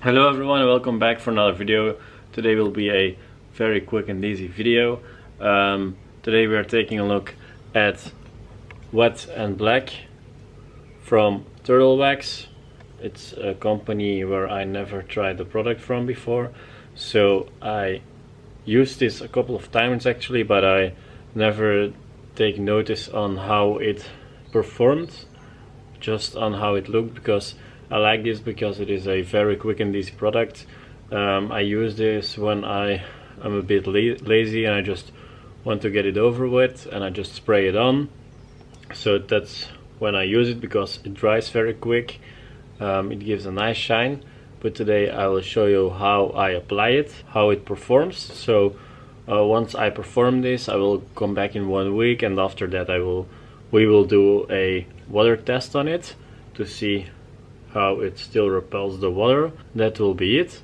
Hello everyone and welcome back for another video. Today will be a very quick and easy video. Today we are taking a look at Wet and Black from Turtle Wax. It's a company where I never tried the product from before, so I used this a couple of times actually, but I never take notice on how it performed, just on how it looked, because I like this because it is a very quick and easy product. I use this when I am a bit lazy and I just want to get it over with, and I just spray it on. So that's when I use it because it dries very quick. It gives a nice shine, but today I will show you how I apply it, how it performs. So once I perform this, I will come back in 1 week, and after that we will do a water test on it to see how it still repels the water. That will be it.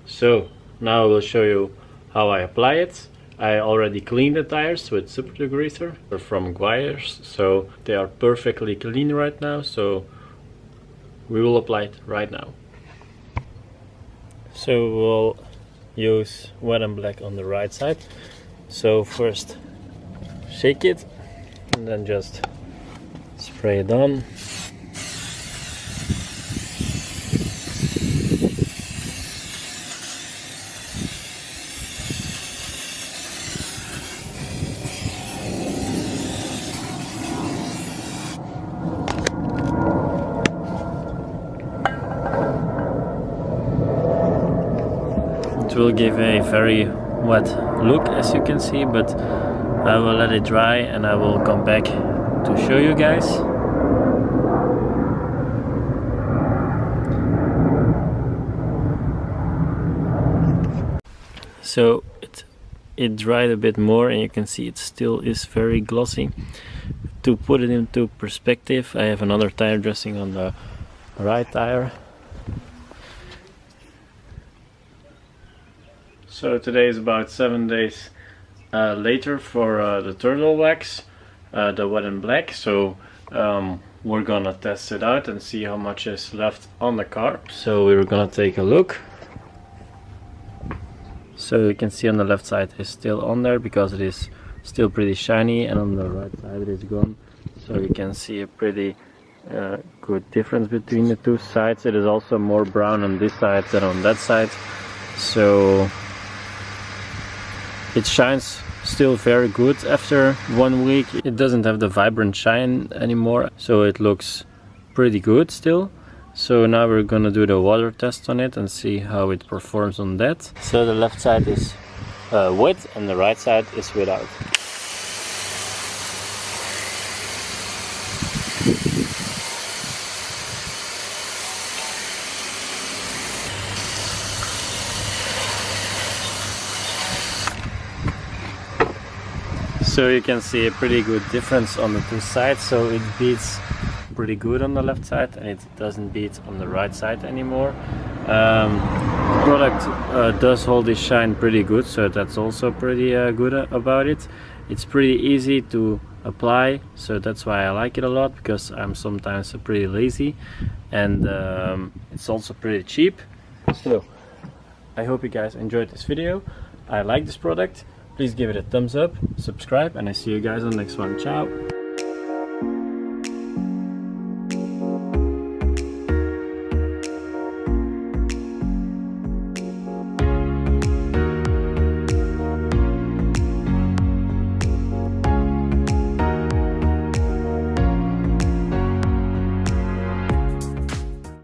So now I will show you how I apply it. I already cleaned the tires with super degreaser. They're from Guayers, so they are perfectly clean right now. So we will apply it right now. So we'll use Wet and Black on the right side. So first shake it and then just spray it on. It will give a very wet look, as you can see, but I will let it dry and I will come back to show you guys. So it dried a bit more and you can see it still is very glossy. To put it into perspective, I have another tire dressing on the right tire. So today is about 7 days later for the Turtle Wax, the Wet and Black. So we're gonna test it out and see how much is left on the car. So we're gonna take a look. So you can see on the left side is still on there because it is still pretty shiny, and on the right side it is gone. So you can see a pretty good difference between the two sides. It is also more brown on this side than on that side. So it shines still very good after 1 week. It doesn't have the vibrant shine anymore, so it looks pretty good still. So now we're gonna do the water test on it and see how it performs on that. So the left side is wet and the right side is without. So you can see a pretty good difference on the two sides. So it beats pretty good on the left side and it doesn't beat on the right side anymore. The product does hold this shine pretty good, so that's also pretty good about it. It's pretty easy to apply, so that's why I like it a lot, because I'm sometimes pretty lazy, and it's also pretty cheap. So I hope you guys enjoyed this video. I like this product. Please give it a thumbs up, subscribe, and I see you guys on the next one. Ciao!